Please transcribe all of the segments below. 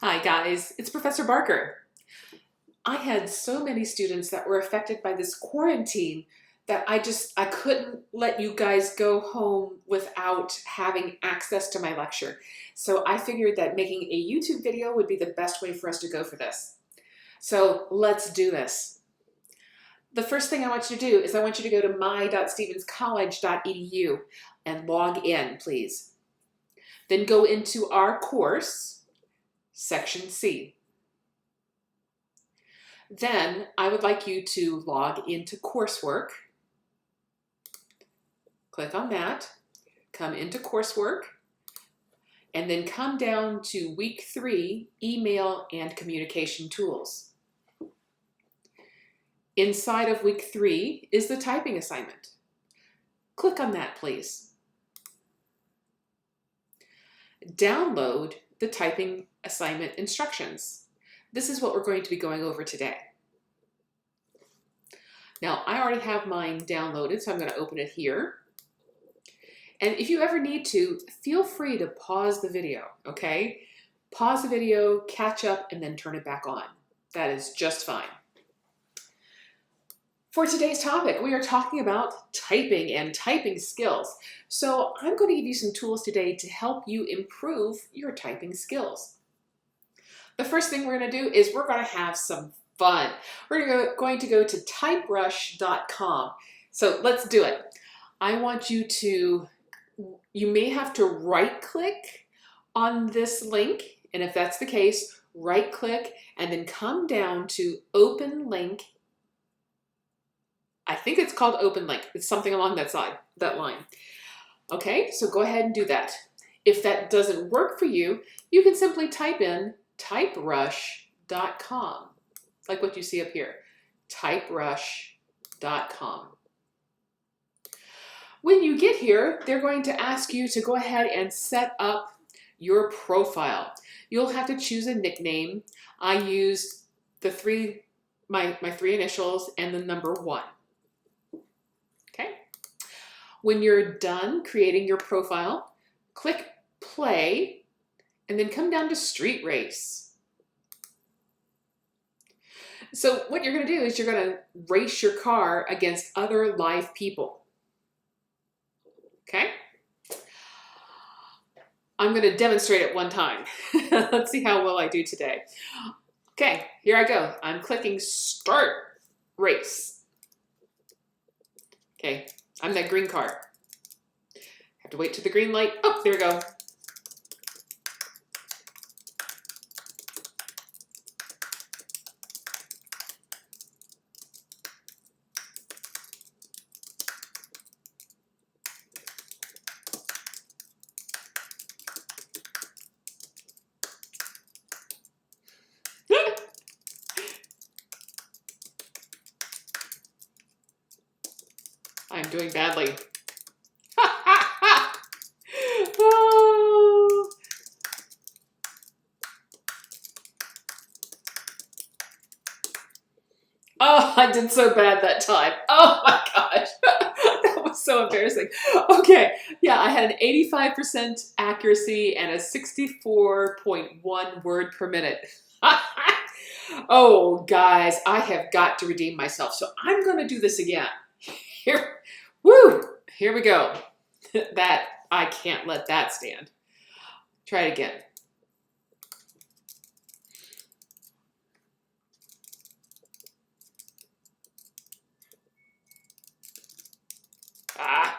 Hi guys, it's Professor Barker. I had so many students that were affected by this quarantine that I couldn't let you guys go home without having access to my lecture. So I figured that making a YouTube video would be the best way for us to go for this. So let's do this. The first thing I want you to do is I want you to go to my.stevenscollege.edu and log in, please. Then go into our course, Section C. Then I would like you to log into coursework. Click on that, come into coursework, and then come down to week 3, email and communication tools. Inside of week 3 is the typing assignment. Click on that, please. Download the typing assignment instructions. This is what we're going to be going over today. Now, I already have mine downloaded, so I'm going to open it here. And if you ever need to, feel free to pause the video, okay? Pause the video, catch up, and then turn it back on. That is just fine. For today's topic, we are talking about typing and typing skills. So I'm going to give you some tools today to help you improve your typing skills. The first thing we're going to do is we're going to have some fun. We're going to go to typerush.com. So let's do it. I want you may have to right click on this link. And if that's the case, right click and then come down to open link. I think it's called open link. It's something along that line. Okay, so go ahead and do that. If that doesn't work for you, you can simply type in typerush.com, like what you see up here, typerush.com. When you get here, they're going to ask you to go ahead and set up your profile. You'll have to choose a nickname. I used my 3 initials and the number 1. Okay. When you're done creating your profile, click play. And then come down to street race. So what you're going to do is you're going to race your car against other live people. Okay? I'm going to demonstrate it one time. Let's see how well I do today. Okay, here I go. I'm clicking start race. Okay, I'm that green car. Have to wait till the green light. Oh, there we go. I'm doing badly. Oh. Oh, I did so bad that time. Oh my gosh. That was so embarrassing. Okay, yeah, I had an 85% accuracy and a 64.1 word per minute. Oh, guys, I have got to redeem myself. So I'm going to do this again. Here, woo, here we go. I can't let that stand. Try it again. Ah.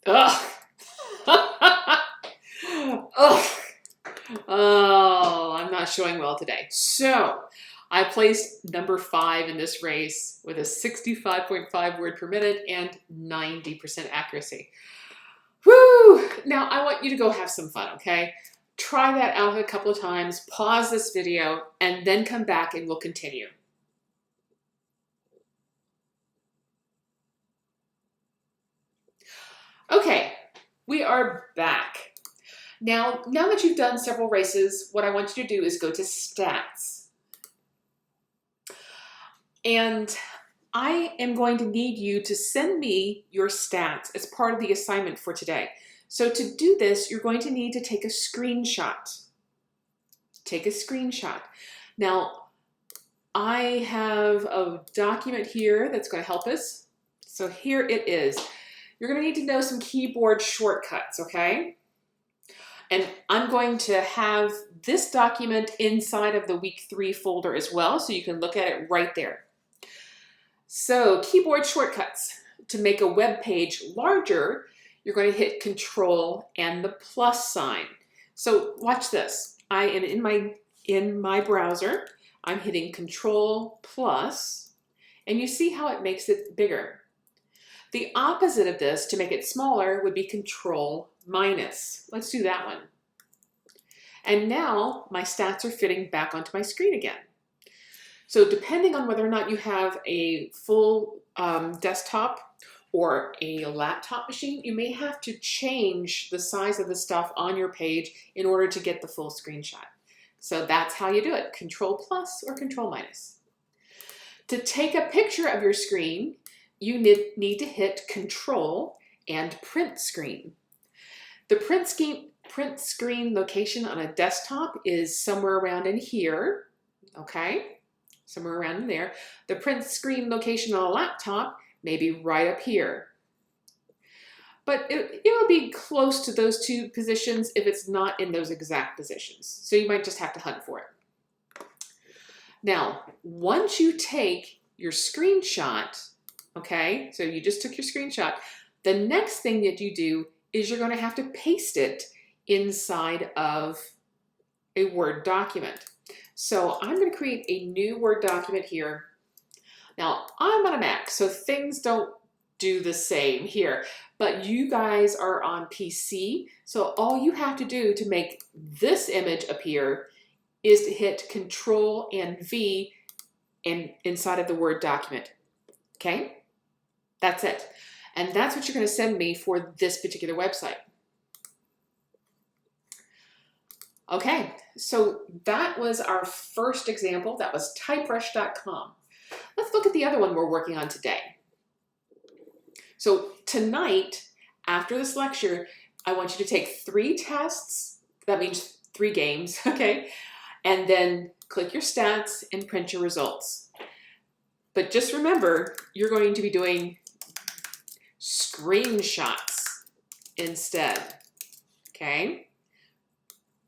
Ugh. Ugh. Oh, I'm not showing well today. So I placed number 5 in this race with a 65.5 word per minute and 90% accuracy. Woo! Now I want you to go have some fun, okay? Try that out a couple of times, pause this video, and then come back and we'll continue. Okay, we are back. Now that you've done several races, what I want you to do is go to stats. And I am going to need you to send me your stats as part of the assignment for today. So to do this, you're going to need to take a screenshot. Take a screenshot. Now, I have a document here that's going to help us. So here it is. You're going to need to know some keyboard shortcuts, okay? And I'm going to have this document inside of the week 3 folder as well, so you can look at it right there. So keyboard shortcuts. To make a web page larger, you're going to hit Control and the plus sign. So watch this. I am in my browser. I'm hitting Control plus, and you see how it makes it bigger. The opposite of this, to make it smaller, would be Control minus. Let's do that one. And now my stats are fitting back onto my screen again. So depending on whether or not you have a full desktop or a laptop machine, you may have to change the size of the stuff on your page in order to get the full screenshot. So that's how you do it, Control plus or Control minus. To take a picture of your screen, you need to hit Control and Print Screen. The print screen location on a desktop is somewhere around in here, okay? Somewhere around in there. The print screen location on a laptop may be right up here. But it will be close to those two positions if it's not in those exact positions. So you might just have to hunt for it. Now, once you take your screenshot, okay, so you just took your screenshot, the next thing that you do is you're going to have to paste it inside of a Word document. So I'm going to create a new Word document here. Now, I'm on a Mac, so things don't do the same here, but you guys are on PC, so all you have to do to make this image appear is to hit Control and V inside of the Word document. Okay? That's it. And that's what you're going to send me for this particular website. Okay, so that was our first example. That was typerush.com. Let's look at the other one we're working on today. So tonight, after this lecture, I want you to take 3 tests. That means 3 games, okay? And then click your stats and print your results. But just remember, you're going to be doing screenshots instead, okay?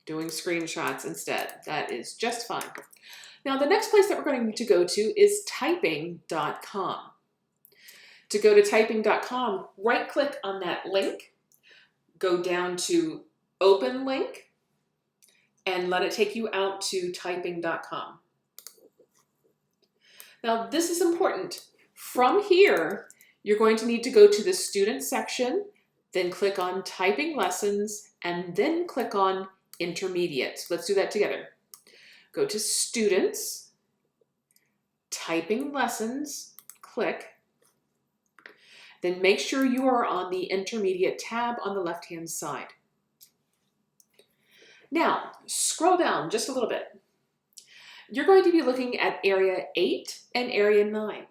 Doing screenshots instead. That is just fine. Now, the next place that we're going to go to is typing.com. To go to typing.com, right-click on that link, go down to Open Link, and let it take you out to typing.com. Now, this is important. From here, you're going to need to go to the Student section, then click on Typing Lessons, and then click on Intermediate. So let's do that together. Go to Students, Typing Lessons, click. Then make sure you are on the Intermediate tab on the left-hand side. Now, scroll down just a little bit. You're going to be looking at Area 8 and Area 9.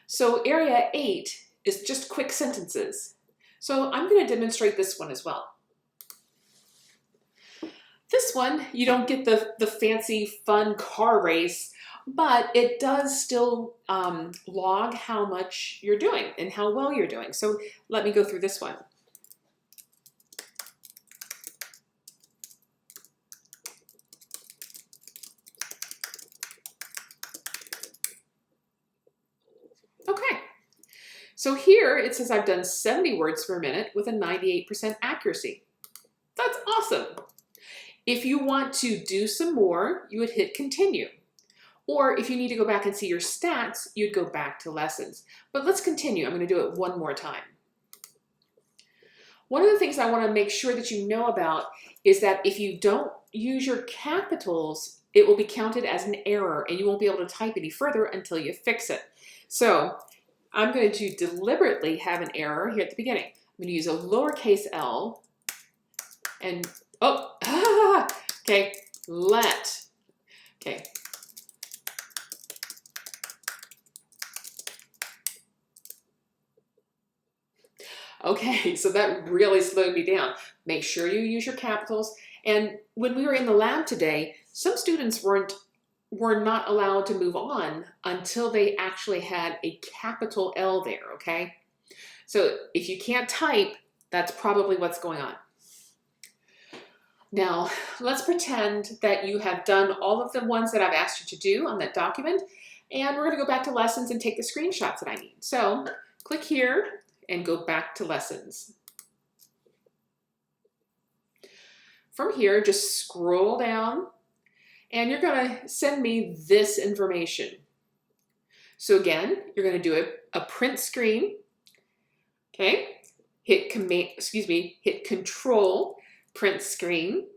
So Area 8 is just quick sentences. So I'm going to demonstrate this one as well. This one, you don't get the fancy, fun car race, but it does still log how much you're doing and how well you're doing. So let me go through this one. Okay, so here it says I've done 70 words per minute with a 98% accuracy. That's awesome. If you want to do some more, you would hit continue. Or if you need to go back and see your stats, you'd go back to lessons. But let's continue. I'm going to do it one more time. One of the things I want to make sure that you know about is that if you don't use your capitals, it will be counted as an error and you won't be able to type any further until you fix it. So I'm going to deliberately have an error here at the beginning. I'm going to use a lowercase l and, okay, let. Okay. Okay, so that really slowed me down. Make sure you use your capitals. And when we were in the lab today, some students were not allowed to move on until they actually had a capital L there, okay? So if you can't type, that's probably what's going on. Now, let's pretend that you have done all of the ones that I've asked you to do on that document, and we're going to go back to lessons and take the screenshots that I need. So click here and go back to lessons. From here, just scroll down and you're going to send me this information. So again, you're going to do a print screen. Okay, hit Control, print screen.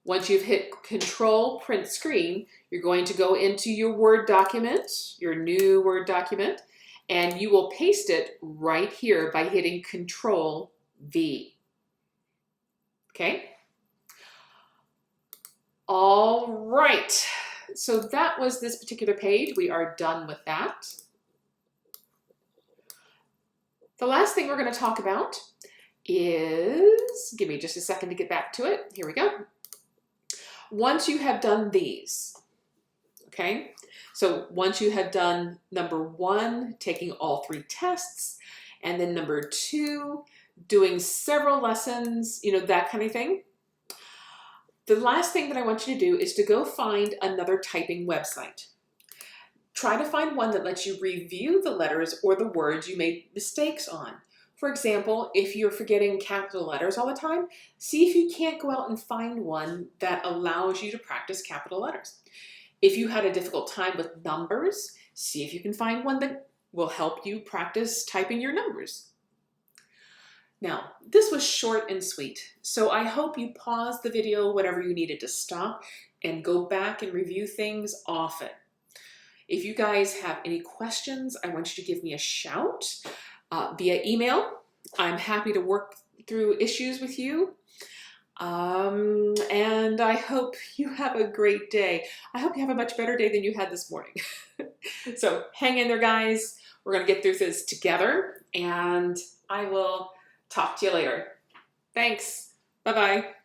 Once you've hit Control, print screen, you're going to go into your Word document, your new Word document, and you will paste it right here by hitting Control V. Okay? All right, so that was this particular page. We are done with that. The last thing we're going to talk about is, give me just a second to get back to it. Here we go. Once you have done these, okay? So once you have done number 1, taking all 3 tests, and then number 2, doing several lessons, you know, that kind of thing. The last thing that I want you to do is to go find another typing website. Try to find one that lets you review the letters or the words you made mistakes on. For example, if you're forgetting capital letters all the time, see if you can't go out and find one that allows you to practice capital letters. If you had a difficult time with numbers, see if you can find one that will help you practice typing your numbers. Now, this was short and sweet, so I hope you paused the video whenever you needed to stop and go back and review things often. If you guys have any questions, I want you to give me a shout via email. I'm happy to work through issues with you. And I hope you have a great day. I hope you have a much better day than you had this morning. So hang in there, guys. We're going to get through this together, and I will talk to you later. Thanks. Bye-bye.